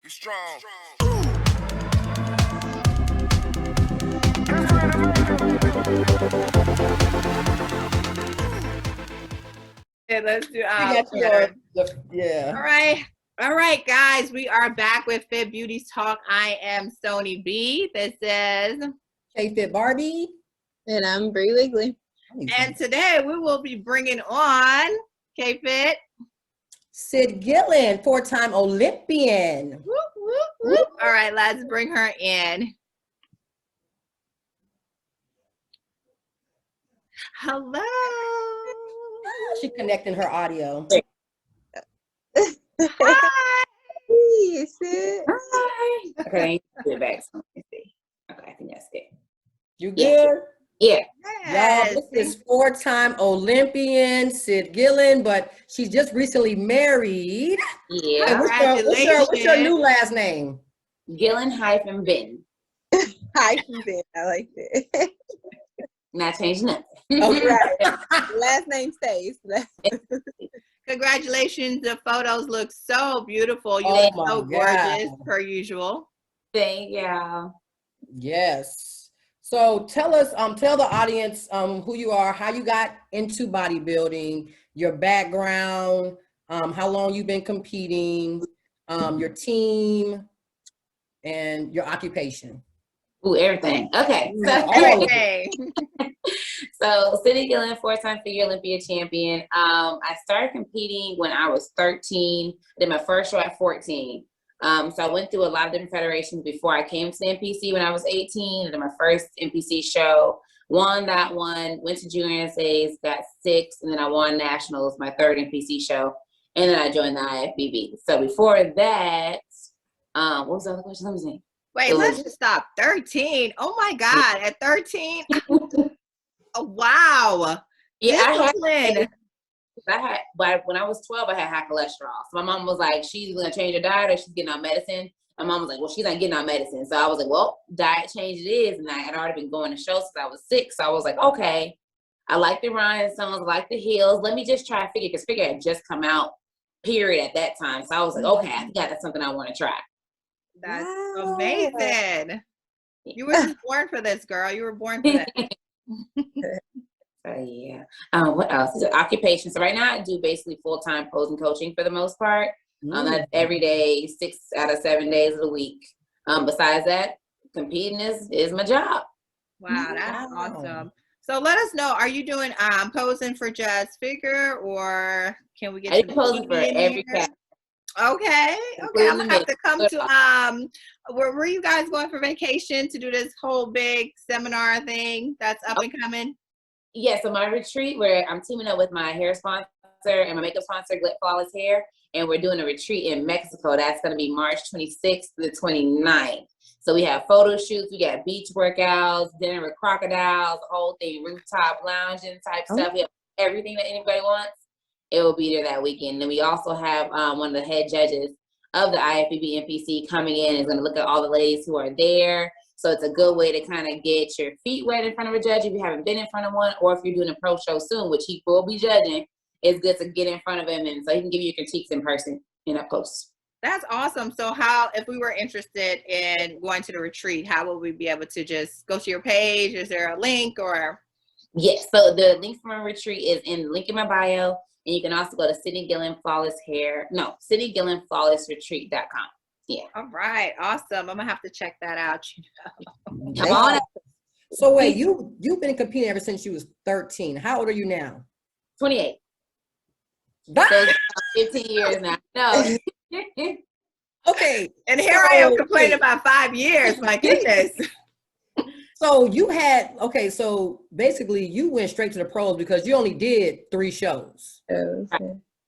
Be strong. Yeah, let's do yeah. All right, guys. We are back with Fit Beauty Talk. I am Sony B. This is K-Fit Barbie. And I'm Bree Wiggly. And today we will be bringing on K-Fit. Cyd Gillion, 4-time Olympian. Whoop, whoop, whoop. All right, let's bring her in. Hello. She's connecting her audio. Hi. Hey, Cyd. Hi. Okay, I need to put it back. So let me see. Okay, I think that's it. You good? Yeah. Yes. Y'all, this is 4-time Olympian Cyd Gillion, but she's just recently married. Yeah. And what's your new last name? Gillion hyphen Ben. Hi, Ben. I like that. Not changing nothing. Okay. Right. Last name stays. Congratulations. The photos look so beautiful. You Oh look my so God. gorgeous per usual. Thank y'all. Yes. So tell us, tell the audience who you are, how you got into bodybuilding, your background, how long you've been competing, your team, and your occupation. Ooh, everything. Okay. Okay. So Cyd Gillion, 4-time figure Olympia champion. I started competing when I was 13. Did my first show at 14. So I went through a lot of different federations before I came to the NPC when I was 18. I did my first NPC show, won that one, went to Junior NSAs, got 6, and then I won Nationals, my third NPC show, and then I joined the IFBB. So before that, what was the other question? Let me see. Wait, let's just stop. 13. Oh my God. At 13. Oh, wow. Yeah, Discipline. but when I was 12, I had high cholesterol. So my mom was like, she's gonna change her diet or she's getting on medicine. My mom was like, well, she's not getting on medicine. So I was like, well, diet change it is. And I had already been going to shows since I was 6. So I was like, okay, I like the rhinestones, I like the heels. Let me just try figure, because figure had just come out, period, at that time. So I was like, okay, I think that's something I want to try. That's amazing. You were just born for this, girl. You were born for that. Yeah. What else? Occupation. So right now I do basically full-time posing coaching for the most part. That's every day, 6 out of 7 days of the week. Besides that, competing is my job. Wow, that's awesome. So let us know, are you doing posing for just figure, or can we get I do posing for every category. Okay. I'm gonna have to come to where were you guys going for vacation to do this whole big seminar thing that's up and coming? Yeah, so my retreat where I'm teaming up with my hair sponsor and my makeup sponsor, Glit Flawless Hair, and we're doing a retreat in Mexico. That's going to be March 26th to the 29th. So we have photo shoots, we got beach workouts, dinner with crocodiles, the whole thing, rooftop lounging type stuff. We have everything that anybody wants. It will be there that weekend. And we also have one of the head judges of the IFBB NPC coming in and is going to look at all the ladies who are there. So it's a good way to kind of get your feet wet in front of a judge if you haven't been in front of one, or if you're doing a pro show soon, which he will be judging. It's good to get in front of him, and so he can give you your critiques in person and up close. That's awesome. So how, if we were interested in going to the retreat, how will we be able to just go to your page? Is there a link or? Yes, so the link for my retreat is in the link in my bio, and you can also go to Cyd Gillion Flawless Hair. No, Cyd Gillion FlawlessRetreat.com. Yeah. All right. Awesome. I'm gonna have to check that out. Come on. So wait, you've been competing ever since you was 13. How old are you now? 28. So 15 years now. No. Okay. And here I am complaining about 5 years. My goodness. So you had, okay, so basically you went straight to the pros because you only did 3 shows.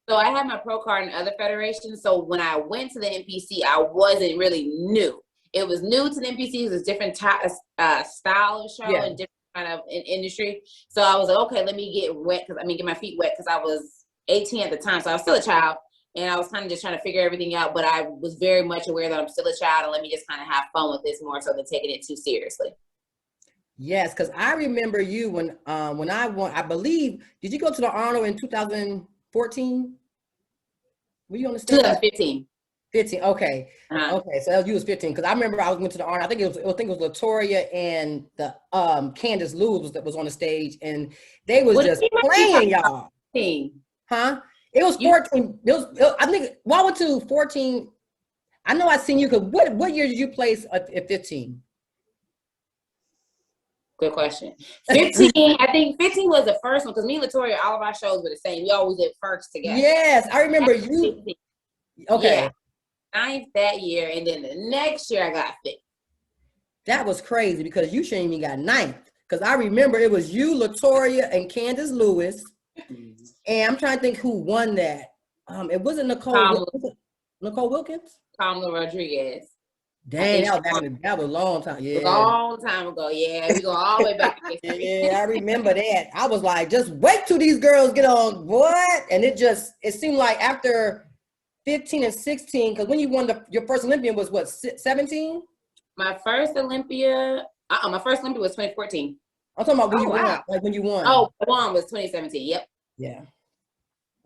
So I had my pro card in other federations. So when I went to the NPC, I wasn't really new. It was new to the NPC. It was a different style of show and different kind of industry. So I was like, okay, let me get my feet wet, because I was 18 at the time. So I was still a child, and I was kind of just trying to figure everything out. But I was very much aware that I'm still a child, and let me just kind of have fun with this more so than taking it too seriously. Yes, because I remember you when I won, I believe, did you go to the Arnold in 2014? Were you on the stage? 2015. 15. Okay. Uh-huh. Okay. So you was 15 because I remember I went to the honor. I think it was Latoria and the Candace Lewis was on the stage, and they was What just do you playing y'all. mean? Huh? It was 14. I think why went to 14. I know I seen you because what year did you place at 15? Good question. 15, I think 15 was the first one because me and Latoria, all of our shows were the same. We always did first together. Yes, I remember you. 15. Okay. Yeah. 9th that year, and then the next year I got 5th. That was crazy because you shouldn't even got 9th. Because I remember it was you, Latoria, and Candace Lewis. And I'm trying to think who won that. It wasn't Nicole. Nicole Wilkins? Kamala Rodriguez. Dang, that was a long time. Yeah. Long time ago. Yeah, we go all the way back. Yeah, I remember that. I was like, just wait till these girls get on. What? And it seemed like after 15 and 16, because when you won your first Olympian was what, 17? My first Olympia was 2014. I'm talking about when you won, like when you won. Oh, one was 2017. Yep. Yeah.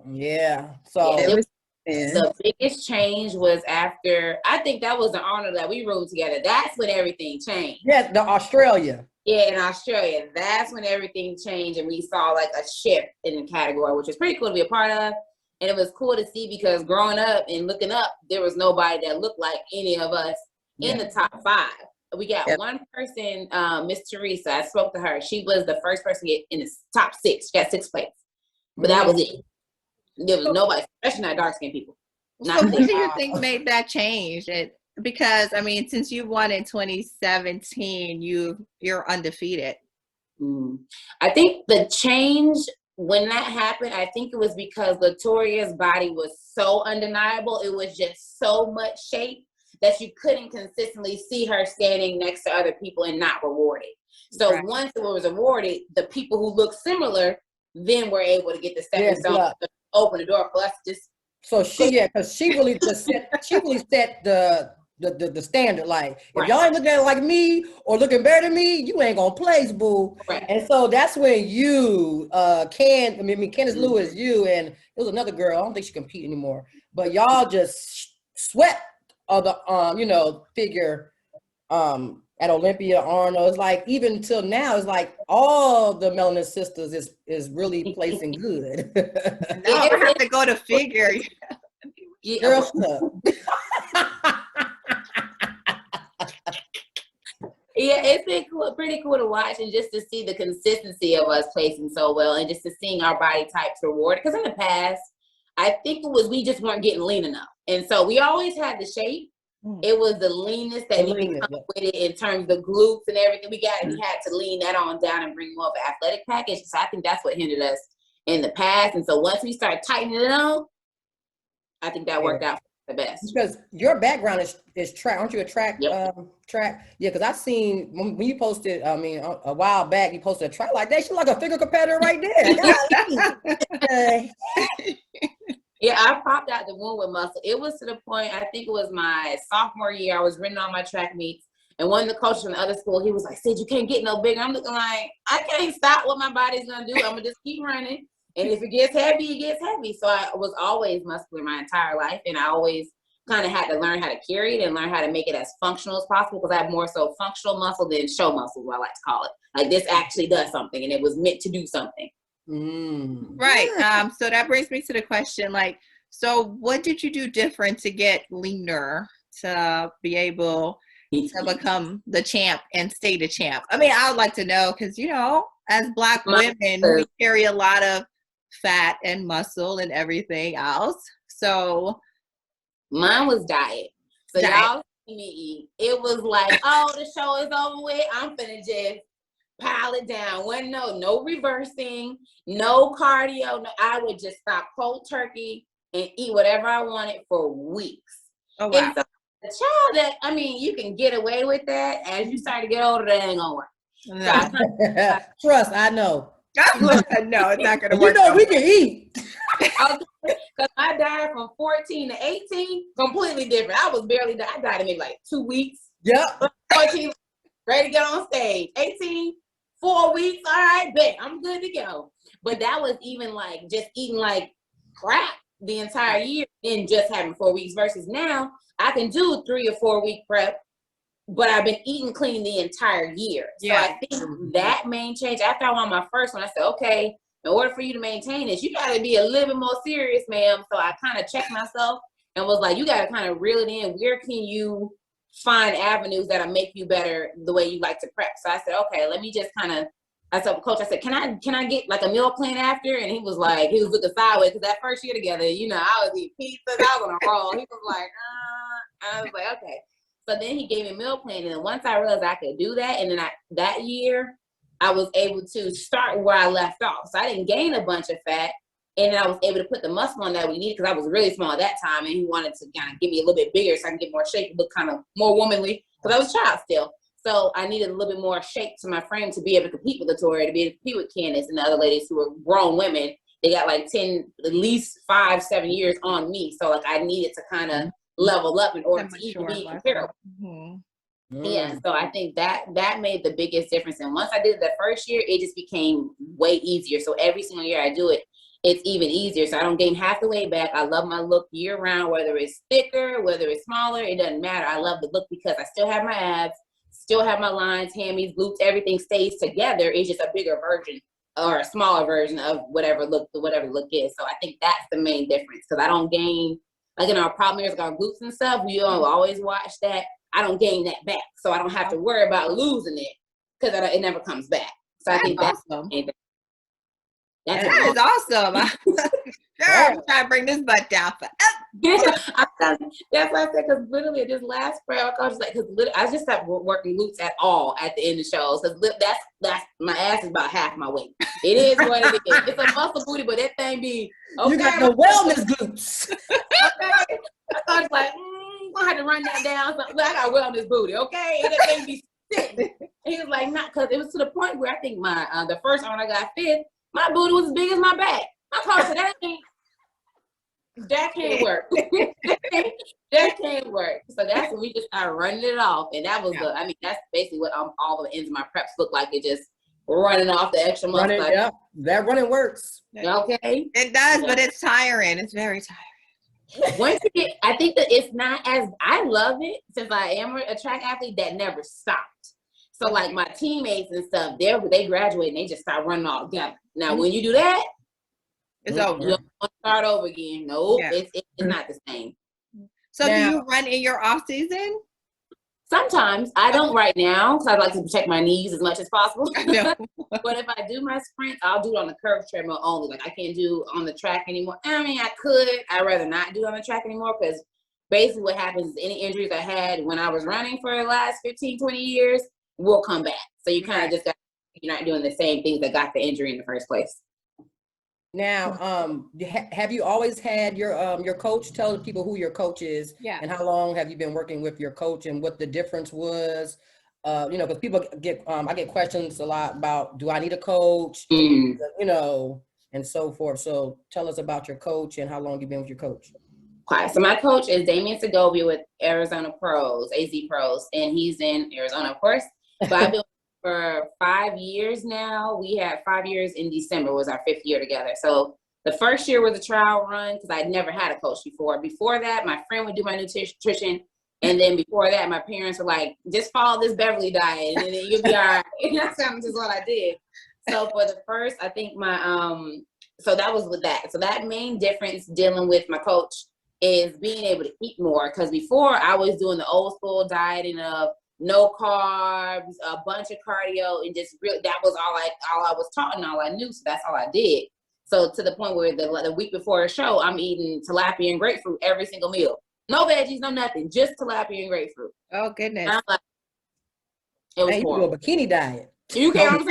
Yeah. So yeah, the biggest change was after, I think that was the honor that we roomed together. That's when everything changed. Yes, the Australia. Yeah, in Australia. That's when everything changed and we saw like a shift in the category, which was pretty cool to be a part of. And it was cool to see because growing up and looking up, there was nobody that looked like any of us in the top 5. We got one person, Miss Teresa. I spoke to her. She was the first person to get in the top 6. She got 6th place. But that was it. There was nobody, especially not dark-skinned people. So what do you think made that change? Because, I mean, since you won in 2017, you're undefeated. I think the change, when that happened, I think it was because Latoria's body was so undeniable. It was just so much shape that you couldn't consistently see her standing next to other people and not rewarded. So once it was awarded, the people who looked similar then were able to get the stepping stone to open the door for us. Because she really set the standard. Like if y'all ain't looking at it like me or looking better than me, you ain't gonna place, boo. Right. And so that's when you Candace Lewis, you and there was another girl. I don't think she compete anymore, but y'all just swept the figure at Olympia, Arnold. It's like even till now, it's like all the Melanin sisters is really placing good. Now I have to go to figure. Girl, yeah, it's been pretty cool to watch and just to see the consistency of us placing so well and just to seeing our body types rewarded. Because in the past, I think it was we just weren't getting lean enough. And so we always had the shape. It was the leanness that we come with it in terms of the glutes and everything we got. And we had to lean that on down and bring more of an athletic package. So I think that's what hindered us in the past. And so once we started tightening it on, I think that worked out the best. Because your background is track. Aren't you a track? Track? Yeah, because I've seen when you posted, a while back, you posted a track like that. She's like a figure competitor right there. Yeah, I popped out the womb with muscle. It was to the point, I think it was my sophomore year, I was running on my track meets, and one of the coaches from the other school, he was like, Cyd, you can't get no bigger. I'm looking like, I can't stop what my body's gonna do. I'm gonna just keep running. And if it gets heavy, it gets heavy. So I was always muscular my entire life, and I always kind of had to learn how to carry it and learn how to make it as functional as possible because I have more so functional muscle than show muscle, what I like to call it. Like this actually does something, and it was meant to do something. Right. So that brings me to the question, like, so what did you do different to get leaner to be able to become the champ and stay the champ? I mean, I would like to know because, as Black women, we carry a lot of fat and muscle and everything else. So mine was diet. So y'all see me eat. It was like, oh, the show is over with. I'm finna just pile it down. No reversing, no cardio. No, I would just stop cold turkey and eat whatever I wanted for weeks. Oh, wow. And so the child you can get away with that. As you start to get older, that ain't gonna work. No. Trust, I know. No, it's not gonna work. We can eat. Because I died from 14 to 18, completely different. I died in maybe like 2 weeks. Yep. 14, ready to get on stage. 18, 4 weeks, all right, bet, I'm good to go. But that was even like just eating like crap. the entire year in just having 4 weeks versus now I can do 3 or 4 week prep, but I've been eating clean the entire year. So I think that main change, after I won my first one, I said, okay, in order for you to maintain this, you got to be a little bit more serious, ma'am. So I kind of checked myself and was like, you got to kind of reel it in. Where can you find avenues that'll make you better the way you like to prep? So I said, okay, let me just kind of, I told the coach, I said, can I get like a meal plan after? And he was looking sideways because that first year together, you know, I was eating pizzas, I was on a roll. He was like, I was like, okay. So then he gave me a meal plan. And then once I realized I could do that, and then that year, I was able to start where I left off. So I didn't gain a bunch of fat. And then I was able to put the muscle on that we needed because I was really small at that time. And he wanted to kind of give me a little bit bigger so I can get more shape and look kind of more womanly because I was a child still. So I needed a little bit more shape to my frame to be able to compete with Latoya, to be able to compete with Candace and the other ladies who were grown women. They got like 10, at least 5, 7 years on me. So like I needed to kind of level up in order to even be comparable. Yeah, so I think that made the biggest difference. And once I did it the first year, it just became way easier. So every single year I do it, it's even easier. So I don't gain half the way back. I love my look year round, whether it's thicker, whether it's smaller, it doesn't matter. I love the look because I still have my abs, still have my lines, hammies, glutes, everything stays together. It's just a bigger version or a smaller version of whatever look is. So I think that's the main difference because I don't gain, like in our problem areas, like our glutes and stuff, we don't always watch that. I don't gain that back. So I don't have to worry about losing it because it never comes back. So I think that's awesome. That is awesome. I'm trying to bring this butt down for that's why I said, because literally this last prayer, I was like, because I just stopped working glutes at all at the end of shows. Because that's my ass is about half my weight. It is what it is. It's a muscle booty, but that thing be okay. You got the wellness glutes. Okay, I was like, I'm gonna have to run that down. So, I got wellness booty, okay? And that thing be sitting. And he was like, not, because it was to the point where I think my the first one I got fit, my booty was as big as my back. My coach said, that can't work. That can't work. So that's when we just started running it off. And that was that's basically what all the ends of my preps look like. It just running off the extra muscle. Yeah, that running works. Okay. It does, but it's tiring. It's very tiring. Once you get, I think that it's not as, I love it since I am a track athlete that never stopped. So like my teammates and stuff, they graduate and they just start running all together. Now, when you do that, it's over. You don't start over again. Nope, it's not the same. So do you run in your off season? Sometimes. I don't right now because I like to protect my knees as much as possible. But if I do my sprints, I'll do it on the curved treadmill only. Like I can't do on the track anymore. I mean, I could. I'd rather not do it on the track anymore because basically what happens is any injuries I had when I was running for the last 15, 20 years will come back. So you kind of just got, you're not doing the same things that got the injury in the first place. Now, have you always had your coach? Tell the people who your coach is, and how long have you been working with your coach, and what the difference was. Because people get, I get questions a lot about, do I need a coach? You know, and so forth. So tell us about your coach and how long you've been with your coach. Okay, so my coach is Damian Segovia with Arizona Pros, AZ Pros, and he's in Arizona, of course. But I've been for 5 years now. We had 5 years in December was our 5th year together. So the first year was a trial run because I'd never had a coach before. Before that, my friend would do my nutrition. And then before that, my parents were like, just follow this Beverly diet and then you'll be all right. And that's just what I did. So for the first, I think so that was with that. So that main difference dealing with my coach is being able to eat more. Because before I was doing the old school dieting of no carbs, a bunch of cardio, and just really, that was all I was taught and all I knew. So that's all I did. So to the point where the week before a show, I'm eating tilapia and grapefruit every single meal. No veggies, no nothing, just tilapia and grapefruit. Oh goodness! And I'm like, it was horrible. A bikini diet. You can't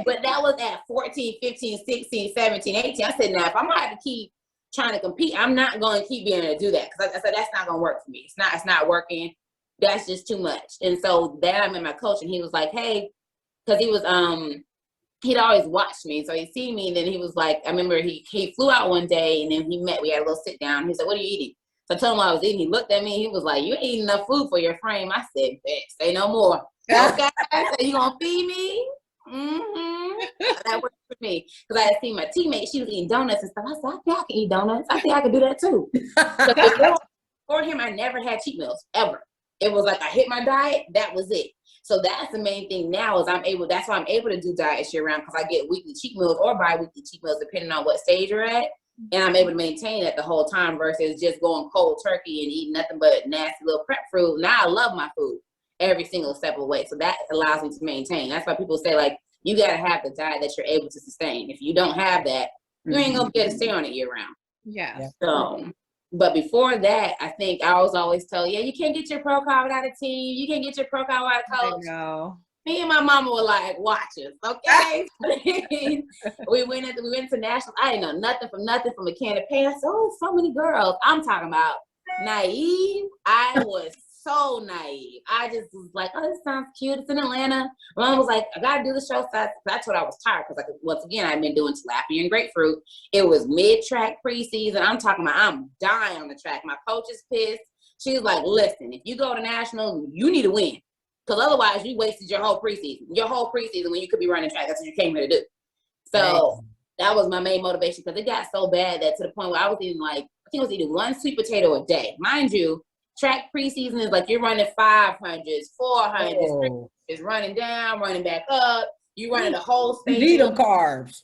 but that was at 14, 15, 16, 17, 18. I said, now if I'm gonna have to keep trying to compete, I'm not going to keep being able to do that because I said that's not going to work for me. It's not working. That's just too much. And so then I met my coach, and he was like, hey, because he was he'd always watched me, so he'd seen me, and then he was like, I remember he flew out one day, and then we had a little sit down. He said, what are you eating? So I told him what I was eating. He looked at me, he was like, you ain't eating enough food for your frame. I said, bet, say no more. Okay, so you gonna feed me? That worked for me because I had seen my teammate. She was eating donuts and stuff. I said, I think I can eat donuts. I think I can do that too. So before him, I never had cheat meals ever. It was like I hit my diet. That was it. So that's the main thing now is that's why I'm able to do diets year round because I get weekly cheat meals or bi-weekly cheat meals depending on what stage you're at. And I'm able to maintain it the whole time versus just going cold turkey and eating nothing but nasty little prep food. Now I love my food every single step of the way. So that allows me to maintain. That's why people say, like, you got to have the diet that you're able to sustain. If you don't have that, you ain't going to be able to stay on it year round. Yeah. So, but before that, I think I was always told, yeah, you can't get your pro card without a team. You can't get your pro card without a coach. I know. Me and my mama were like, watch us, okay? we went to nationals. I didn't know nothing from a can of paint. Oh, so many girls. I'm talking about naive. I was so naive. I just was like, oh, this sounds cute. It's in Atlanta. My mom was like, I gotta do the show. So that's what I was tired because once again, I've been doing tilapia and grapefruit. It was mid-track preseason. I'm talking about I'm dying on the track. My coach is pissed. She's like, listen, if you go to nationals, you need to win. Because otherwise, you wasted your whole preseason when you could be running track. That's what you came here to do. So that was my main motivation because it got so bad that to the point where I was eating I think I was eating one sweet potato a day. Mind you, track preseason is like you're running 500s, 400s, is running down, running back up. You running the whole stage. You need them carbs.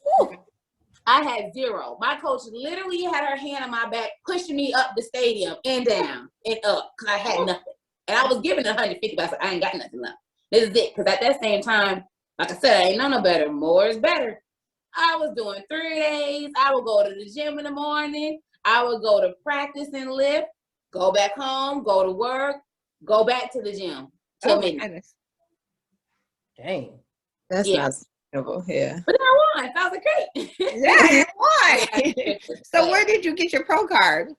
I had zero. My coach literally had her hand on my back, pushing me up the stadium and down and up because I had nothing. And I was giving 150, but I said, I ain't got nothing left. This is it. Because at that same time, like I said, I ain't no better. More is better. I was doing 3 days. I would go to the gym in the morning. I would go to practice and lift, go back home, go to work, go back to the gym till midnight. Dang. That's not sustainable. Yeah. But then I won. That was great. Yeah, you won. So where did you get your pro card?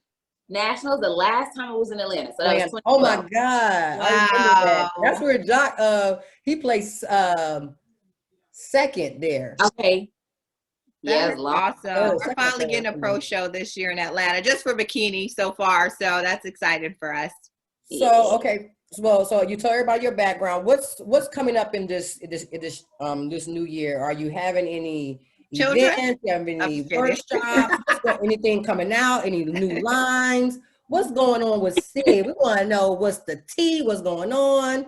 Nationals, the last time I was in Atlanta. So that was 2012. Oh my God. Wow. I remember that. That's where Jock, he placed second there. Okay. That's awesome. Yeah, We're finally getting a pro show this year in Atlanta, just for bikini so far. So that's exciting for us. So, okay. Well, so you told everybody your background. What's coming up in this new year? Are you having any Children? events? You have any workshops? Anything coming out? Any new lines? What's going on with Cyd? We want to know what's the tea, what's going on.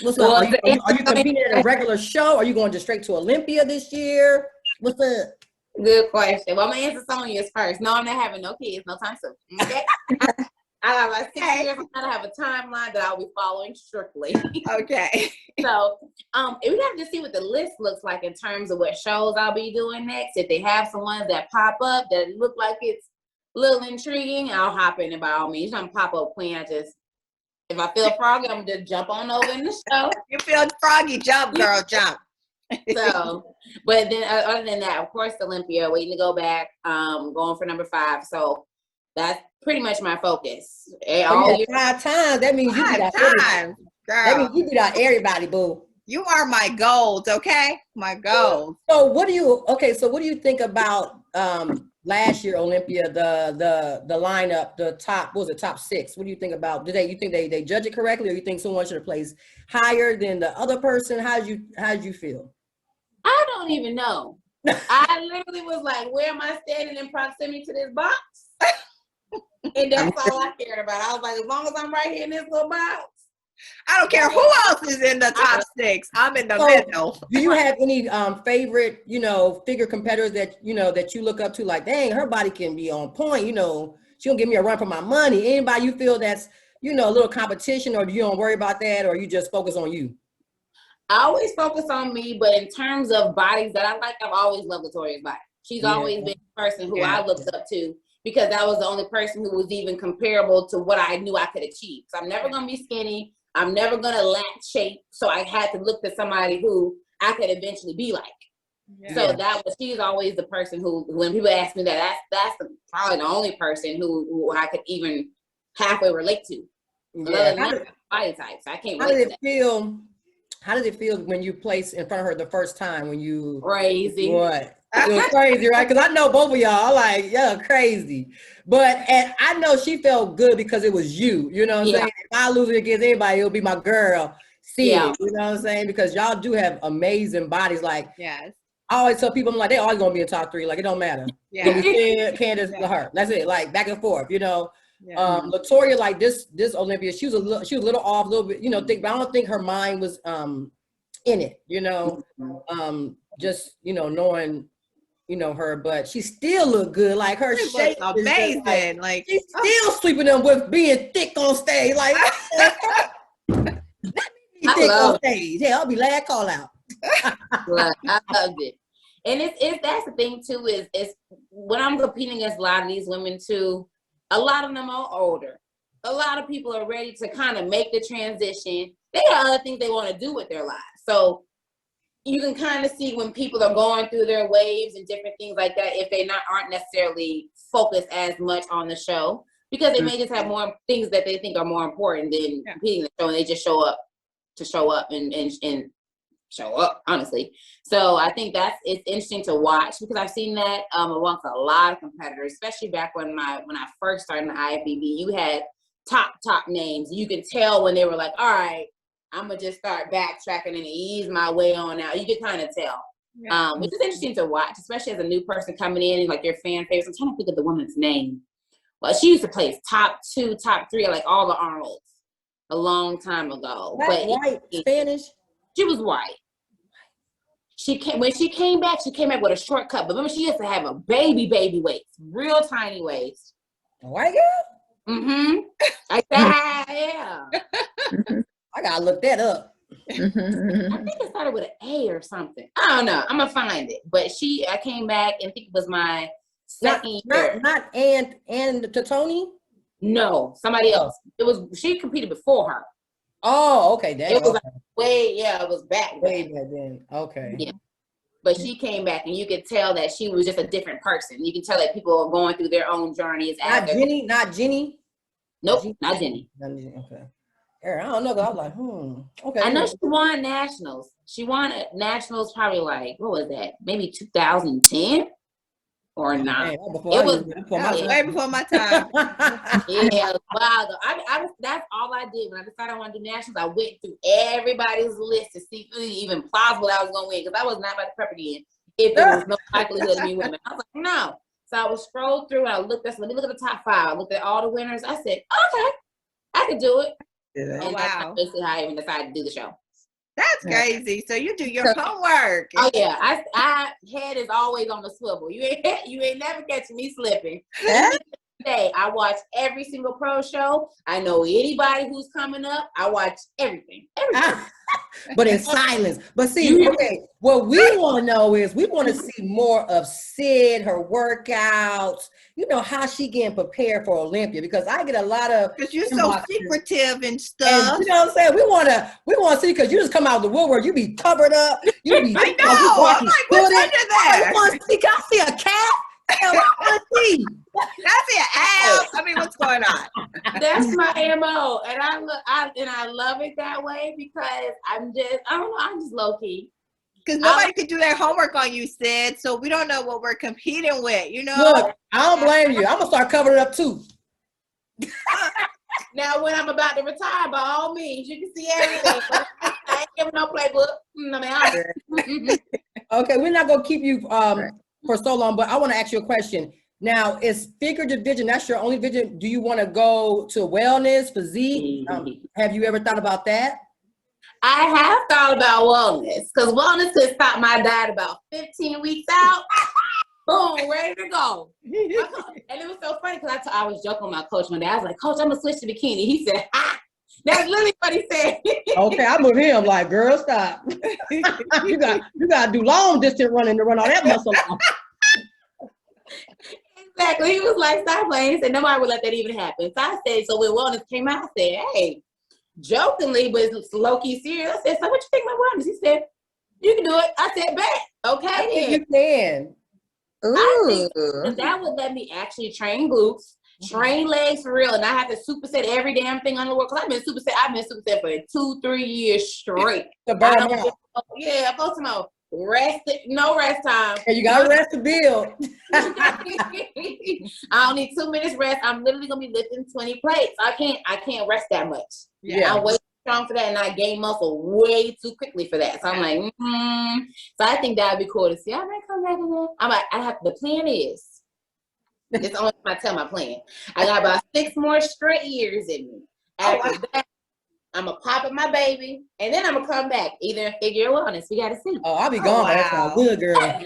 Are you competing at a regular show? Are you going just straight to Olympia this year? What's the good question? Well, I'm gonna answer some of yours first. No, I'm not having no kids, no time soon. Okay. I have like 6 years. I'm gonna have a timeline that I'll be following strictly. Okay. So, we have to see what the list looks like in terms of what shows I'll be doing next. If they have some ones that pop up that look like it's a little intriguing, I'll hop in. And by all means, I'm pop up queen. If I feel froggy, I'm gonna just jump on over in the show. You feel froggy? Jump, girl, jump. So, but then other than that, of course, Olympia, waiting to go back, going for number 5. So that's pretty much my focus. All 5 times. That means you beat out everybody. Girl. That means you beat out everybody, boo. You are my gold, okay? My gold. So what do you think about last year Olympia, the lineup, the top, what was it, top 6? What do you think about? You think they judge it correctly, or you think someone should have placed higher than the other person? How did you feel? I don't even know. I literally was like, where am I standing in proximity to this box? And that's all I cared about. I was like, as long as I'm right here in this little box. I don't care who else is in the top 6. I'm in the middle. Do you have any favorite, figure competitors that you look up to? Like, dang, her body can be on point. She'll give me a run for my money. Anybody you feel that's, a little competition, or you don't worry about that, or you just focus on you? I always focus on me, but in terms of bodies that I like, I've always loved Victoria's body. She's always been the person who I looked up to, because that was the only person who was even comparable to what I knew I could achieve. So I'm never going to be skinny. I'm never going to lack shape. So I had to look to somebody who I could eventually be like. Yeah. So she's always the person who, when people ask me that's probably the only person who I could even halfway relate to. Yeah. Body types. I can't relate to that. How did it feel when you placed in front of her the first time? Crazy. What? It was crazy, right? Because I know both of y'all, like, yeah, crazy. And I know she felt good because it was you. You know what I'm saying? If I lose it against anybody, it'll be my girl. see Yeah. it. You know what I'm saying? Because y'all do have amazing bodies. Like, Yes. I always tell people, I'm like, they always gonna be in top 3. Like, it don't matter. Yeah. It'll be Sid, Candace, Yeah. her. That's it. Like, back and forth. You know. Yeah. Latoya, like this Olympia, she was a little off, a little bit, you know, but I don't think her mind was in it, you know. Just, you know, knowing, you know, her, but she still looked good. Like her She shape looks is just, amazing. Like she's still sweeping them with being thick on stage. Like let me be I thick on love stage. Yeah, I'll be glad call out. I loved it. And it's that's the thing too, is when I'm competing against a lot of these women too, a lot of them are older. A lot of people are ready to kind of make the transition. They got other things they want to do with their lives. So you can kind of see when people are going through their waves and different things like that, if they aren't necessarily focused as much on the show, because they may just have more things that they think are more important than competing the show, and they just show up to show up and show up, honestly. So I think it's interesting to watch, because I've seen that amongst a lot of competitors, especially back when I first started in the IFBB. You had top names. You could tell when they were like, all right, I'm gonna just start backtracking and ease my way on out. You could kind of tell, which is interesting to watch, especially as a new person coming in and like your fan favorites. I'm trying to think of the woman's name. Well, she used to place top 2, top 3, like all the Arnolds a long time ago. But white, Spanish. She was white. When she came back with a shortcut. But remember, she used to have a baby waist, real tiny waist. A white girl? Mm-hmm. Like that, yeah. I gotta look that up. I think it started with an A or something. I don't know. I'm gonna find it. But I came back and I think it was my second year. Not Ann Tony? No, somebody else. She competed before her. Oh, okay. Dang, it was it was back then. Okay. Yeah. But she came back and you could tell that she was just a different person. You can tell that people are going through their own journeys. Not Jenny? Nope, not Jenny. Okay. I don't know, 'cause I was like, okay. I know she won nationals. She won nationals probably like, what was that? Maybe 2010 or not. It was way before my time. Yeah, it was wild. That's all I did when I decided I wanted to do nationals. I went through everybody's list to see if it was even plausible that I was going to win, because I was not about to prep again if there was no likelihood of me winning. I was like, no. So I would scroll through and I let me look at the top 5. I looked at all the winners. I said, okay, I could do it. Yeah. And that's basically how I even decided to do the show. That's crazy. So you do your homework. Oh yeah, I head is always on the swivel. You ain't never catching me slipping. I watch every single pro show. I know anybody who's coming up. I watch everything. But in silence. But see, okay, what we want to know is we want to see more of Cyd, her workouts, you know, how she getting prepared for Olympia, because I get a lot of, because you're so secretive and stuff. And, you know what I'm saying? We want to see, because you just come out of the woodwork, you be covered up. You be I know. I'm like, what's under there? You want to see? Can I see a cat? I want to see. I see an ass. I mean, what's going on? That's my MO, and I love it that way, because I'm just low key. Because nobody could do their homework on you, Cyd. So we don't know what we're competing with. You know. Look, I don't blame you. I'm gonna start covering it up too. Now, when I'm about to retire, by all means, you can see everything. I ain't giving no playbook. Okay, we're not gonna keep you for so long, but I want to ask you a question. Now, is figure division, that's your only division? Do you want to go to wellness, physique? Have you ever thought about that? I have thought about wellness, because wellness could stop my diet about 15 weeks out. Boom, ready to go. And it was so funny, because I was joking with my coach one day. I was like, Coach, I'm going to switch to bikini. He said, that's literally what he said. Okay, I'm with him. Like, girl, stop. you got to do long distance running to run all that muscle off. Exactly. He was like, stop playing. He said, nobody would let that even happen. So I said, so when wellness came out, I said, hey, jokingly, but it's low-key serious. I said, so what you think about wellness? He said, you can do it. I said, bet. Okay, I think you can. I think that would let me actually train glutes, train legs for real, and I have to superset every damn thing on the world, because I've been superset for 2-3 years straight. To burn out. Yeah, I'm supposed to know. No rest time. And you got to rest to build. I don't need 2 minutes rest. I'm literally gonna be lifting 20 plates. I can't rest that much. Yeah. I'm way strong for that, and I gain muscle way too quickly for that. So I'm like, So I think that'd be cool to see. I might come back again. I'm like, the plan is, it's only time I tell my plan. I got about 6 more straight years in me. After that, I'm gonna pop up my baby, and then I'm gonna come back, either in figure or wellness. We gotta see. Oh, I'll be gone by that time. Good girl.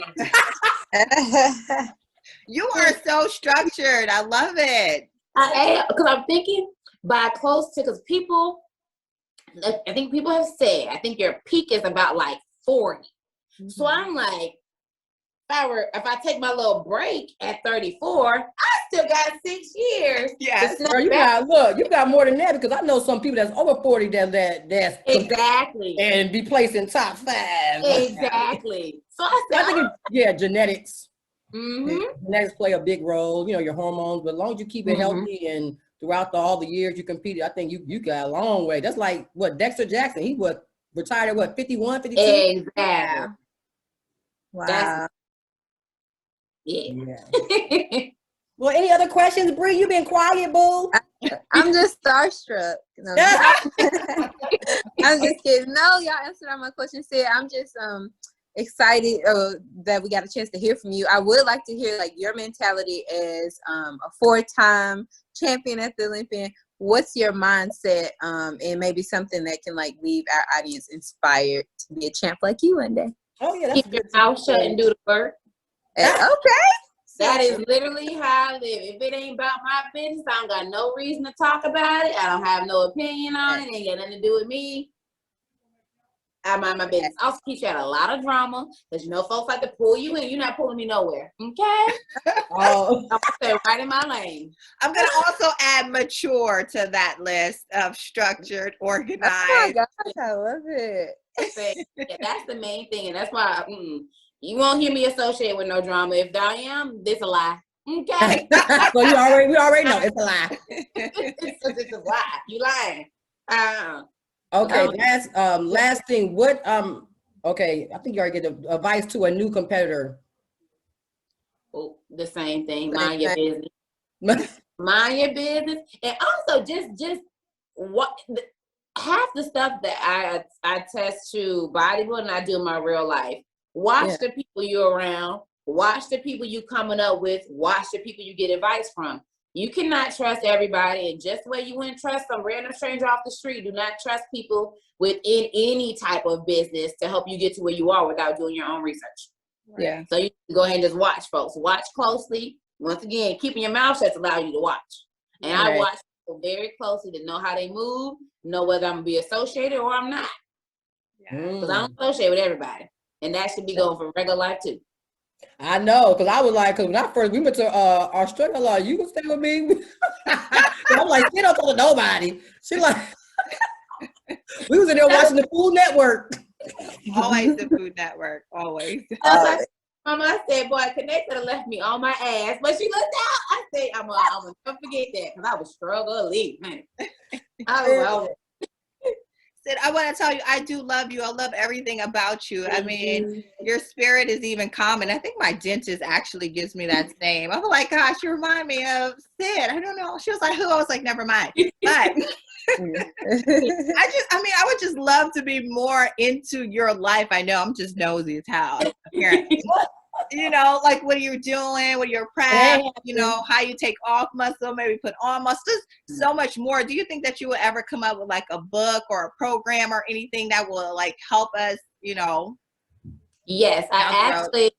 You are so structured. I love it. Because I'm thinking by close to, because people, I think people have said, I think your peak is about like 40. Mm-hmm. So I'm like, if I take my little break at 34, I still got 6 years. Yes. Girl, you got more than that, because I know some people that's over 40 that's exactly and be placed in top 5. Exactly. So I think genetics. Mm-hmm. Genetics play a big role, your hormones, but as long as you keep it healthy and throughout all the years you competed, I think you got a long way. That's like what Dexter Jackson, he retired at 51, 52? Exactly. Yeah. Wow. Yeah. Well, any other questions, Bree? You've been quiet, boo. I'm just starstruck. No, I'm just kidding. No, y'all answered all my questions. I'm just excited that we got a chance to hear from you. I would like to hear like your mentality as a 4-time champion at the Olympia. What's your mindset, and maybe something that can like leave our audience inspired to be a champ like you one day? Oh yeah, keep your mouth shut and do the work. Okay. That is literally how I live. If it ain't about my business, I don't got no reason to talk about it. I don't have no opinion on it. It ain't got nothing to do with me. I mind my business. Also keep you out a lot of drama, because folks like to pull you in. You're not pulling me nowhere. Okay? I'm gonna stay right in my lane. I'm gonna also add mature to that list of structured, organized. Oh my gosh, I love it. Yeah, that's the main thing, and that's why you won't hear me associate with no drama. If I am, this a lie. Okay. So we already know it's a lie. It's a lie. You lying. Okay, last thing. What okay, I think you already get advice to a new competitor. Oh, the same thing. Mind your business. Mind your business. And also just what half the stuff that I test to bodybuilding, I do in my real life. Watch the people you're around. Watch the people you coming up with. Watch the people you get advice from. You cannot trust everybody, and just the way you wouldn't trust some random stranger off the street, do not trust people within any type of business to help you get to where you are without doing your own research. Yeah. So you can go ahead and just watch, folks. Watch closely. Once again, keeping your mouth shut allows you to watch. And I watch people very closely to know how they move, know whether I'm going to be associated or I'm not. Because I don't associate with everybody. And that should be going for regular life too. I know, because I was like, because when we went to Australia, like, you can stay with me. I'm like, she don't talk to nobody. She like, we was in there watching the Food Network. Always the Food Network, always. Mama said, boy, Connect could have left me on my ass, but she looked out. I said, I'm gonna never forget that, because I was struggling, man. Cyd, I want to tell you, I do love you. I love everything about you. I mean, your spirit is even common. I think my dentist actually gives me that same. I'm like, gosh, you remind me of Cyd. I don't know. She was like, who? I was like, never mind. But I would just love to be more into your life. I know I'm just nosy as hell, apparently. Like what you're doing, what you're prep, how you take off muscle, maybe put on muscle, just so much more. Do you think that you will ever come up with like a book or a program or anything that will like help us, Yes, I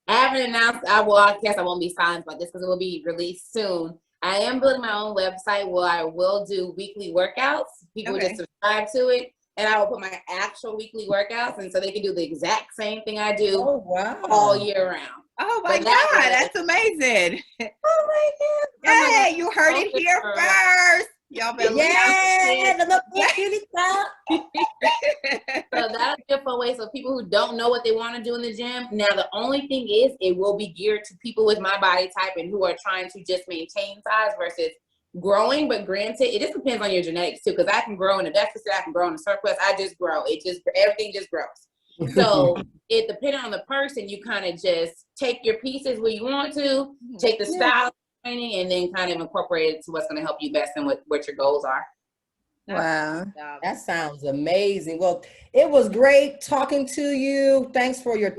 haven't announced. I guess I won't be silent about this because it will be released soon. I am building my own website where I will do weekly workouts. People just subscribe to it. And I will put my actual weekly workouts, and so they can do the exact same thing I do all year round. Oh my God, that's amazing. Oh my God. Hey, you heard it here first. Y'all better look out. So that's a different way. So people who don't know what they want to do in the gym, now the only thing is it will be geared to people with my body type and who are trying to just maintain size versus growing. But granted, it just depends on your genetics too, because I can grow in a deficit, I can grow in a surplus, I just grow. Everything just grows. So it depending on the person, you kind of just take your pieces where you want to, take the style of training, and then kind of incorporate it to what's going to help you best and what your goals are. Wow. That sounds amazing. Well, it was great talking to you. Thanks for your,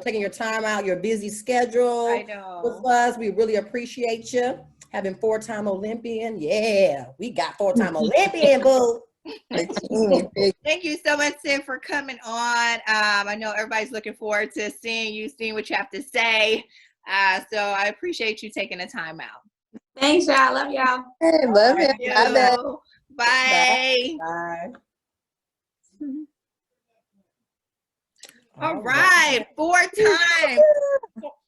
taking your time out, your busy schedule I know. with us. We really appreciate you having 4-time Olympian. Yeah, we got 4-time Olympian, boo. Thank you so much, Cyd, for coming on. I know everybody's looking forward to seeing what you have to say. So I appreciate you taking the time out. Thanks, y'all. Love y'all. Hey, love Thank you. you. Bye. Bye. All right, 4-time.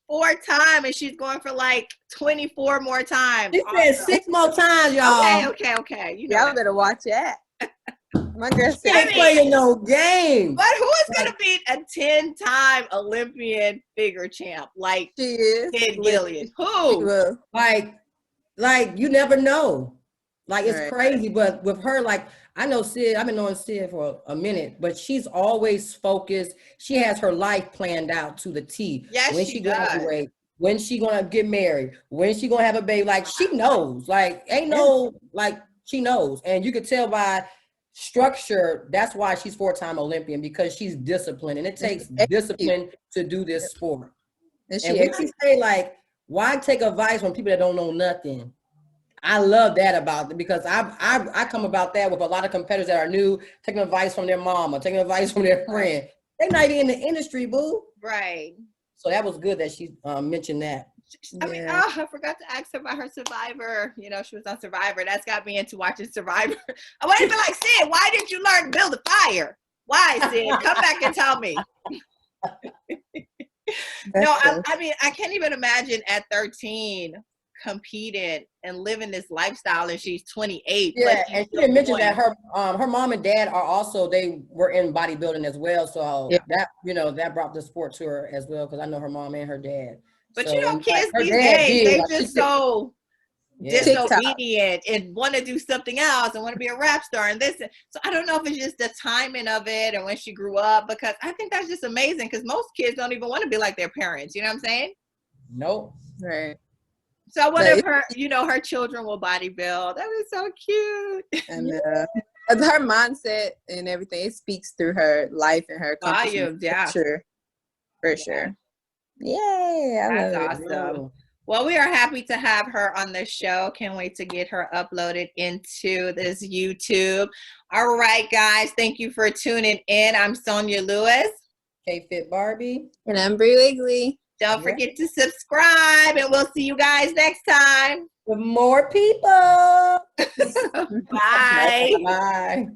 4-time, and she's going for like 24 more times. She said 6 more times, y'all. Okay. Y'all better watch that. My girl She said, ain't playing no games. But who is going to beat a 10-time Olympian figure champ like she is. Cyd Gillion? She Who? will. Like you never know. Like it's Right. crazy, but with her, like I know Cyd, I've been knowing Cyd for a minute, but she's always focused. She has her life planned out to the T. Yes, when she graduates, when she gonna get married, when she gonna have a baby. Like she knows. Like ain't no like she knows, and you could tell by structure. That's why she's 4-time Olympian, because she's disciplined, and it takes discipline to do this sport. And when she say like, why take advice from people that don't know nothing? I love that about it, because I come about that with a lot of competitors that are new, taking advice from their mama, taking advice from their friend. They're not even in the industry, boo. Right. So that was good that she mentioned that. I mean, I forgot to ask her about her Survivor. She was on Survivor. That's got me into watching Survivor. I want to be like, Cyd, why did you learn to build a fire? Why, Cyd? Come back and tell me. No, I mean, I can't even imagine at 13 competing and living this lifestyle, and she's 28. Yeah, and she didn't mention that her mom and dad are also, they were in bodybuilding as well. So that that brought the sport to her as well, because I know her mom and her dad. But so, kids these days, they just so disobedient and want to do something else and want to be a rap star and this. So I don't know if it's just the timing of it and when she grew up, because I think that's just amazing, because most kids don't even want to be like their parents. You know what I'm saying? Nope. Right. So I wonder if her, her children will bodybuild. That was so cute. And her mindset and everything, it speaks through her life and her volume. Yeah. For sure. Yay. That's awesome. Well, we are happy to have her on the show. Can't wait to get her uploaded into this YouTube. All right, guys. Thank you for tuning in. I'm Sonia Lewis. K-Fit Barbie. And I'm Bree Wigley. Don't forget to subscribe, and we'll see you guys next time. With more people. Bye. Bye.